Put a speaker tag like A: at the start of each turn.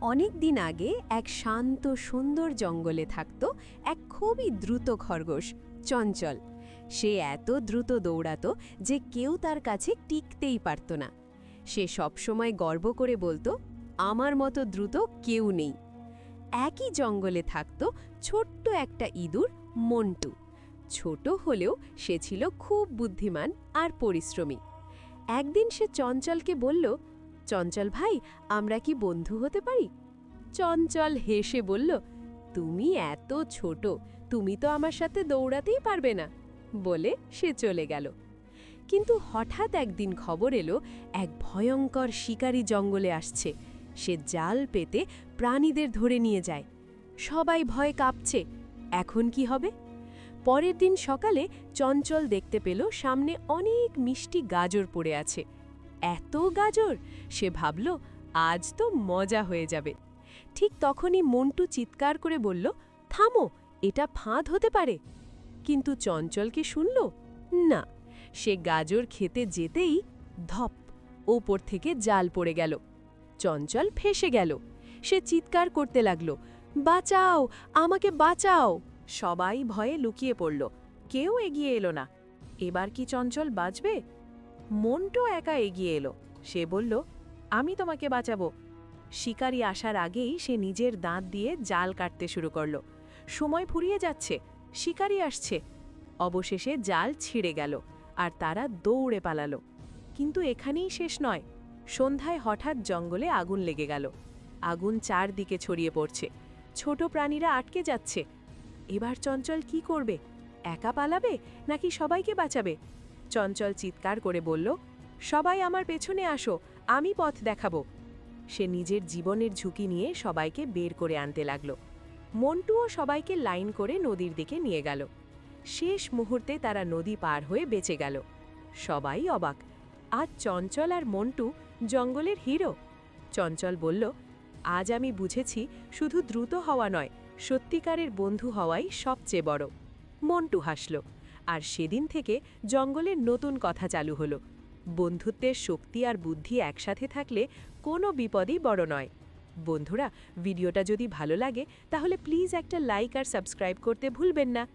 A: অনেক দিন আগে এক শান্ত সুন্দর জঙ্গলে থাকত এক খুবই দ্রুত খরগোশ চঞ্চল। সে এত দ্রুত দৌড়াতো যে কেউ তার কাছে টিকতেই পারত না। সে সবসময় গর্ব করে বলতো, আমার মতো দ্রুত কেউ নেই। একই জঙ্গলে থাকত ছোট্ট একটা ইঁদুর মন্টু। ছোট হলেও সে ছিল খুব বুদ্ধিমান আর পরিশ্রমী। একদিন সে চঞ্চলকে বলল, চঞ্চল ভাই, আমরা কি বন্ধু হতে পারি? চঞ্চল হেসে বলল, তুমি এত ছোট, তুমি তো আমার সাথে দৌড়াতেই পারবে না, বলে সে চলে গেল। কিন্তু হঠাৎ একদিন খবর এলো, এক ভয়ঙ্কর শিকারী জঙ্গলে আসছে। সে জাল পেতে প্রাণীদের ধরে নিয়ে যায়। সবাই ভয়ে কাঁপছে। এখন কি হবে? পরের দিন সকালে চঞ্চল দেখতে পেল সামনে অনেক মিষ্টি গাজর পড়ে আছে। এত গাজর! সে ভাবল, আজ তো মজা হয়ে যাবে। ঠিক তখনই মন্টু চিৎকার করে বলল, থামো, এটা ফাঁদ হতে পারে। কিন্তু চঞ্চল কি শুনল? না। সে গাজর খেতে যেতেই ধপ, ওপর থেকে জাল পড়ে গেল। চঞ্চল ফেঁসে গেল। সে চিৎকার করতে লাগল, বাঁচাও, আমাকে বাঁচাও! সবাই ভয়ে লুকিয়ে পড়ল। কেউ এগিয়ে এলো না। এবার কি চঞ্চল বাঁচবে? মন্টু একা এগিয়ে এলো। সে বলল, আমি তোমাকে বাঁচাবো। শিকারি আসার আগেই সে নিজের দাঁত দিয়ে জাল কাটতে শুরু করল। সময় ফুরিয়ে যাচ্ছে, শিকারি আসছে। অবশেষে জাল ছিঁড়ে গেল আর তারা দৌড়ে পালালো। কিন্তু এখানেই শেষ নয়। সন্ধ্যায় হঠাৎ জঙ্গলে আগুন লেগে গেল। আগুন চারদিকে ছড়িয়ে পড়ছে। ছোট প্রাণীরা আটকে যাচ্ছে। এবার চঞ্চল কি করবে? একা পালাবে নাকি সবাইকে বাঁচাবে? চঞ্চল চিৎকার করে বলল, সবাই আমার পেছনে আসো, আমি পথ দেখাবো। সে নিজের জীবনের ঝুঁকি নিয়ে সবাইকে বের করে আনতে লাগল। মন্টুও সবাইকে লাইন করে নদীর দিকে নিয়ে গেল। শেষ মুহূর্তে তারা নদী পার হয়ে বেঁচে গেল। সবাই অবাক, আজ চঞ্চল আর মন্টু জঙ্গলের হিরো। চঞ্চল বলল, আজ আমি বুঝেছি শুধু দ্রুত হওয়া নয়, সত্যিকারের বন্ধু হওয়াই সবচেয়ে বড়। মন্টু হাসল, আর সেদিন থেকে জঙ্গলের নতুন কথা চালু হলো। বন্ধুত্বের শক্তি আর বুদ্ধি একসাথে থাকলে কোনো বিপদই বড় নয়। বন্ধুরা, ভিডিওটা যদি ভালো লাগে তাহলে প্লিজ একটা লাইক আর সাবস্ক্রাইব করতে ভুলবেন না।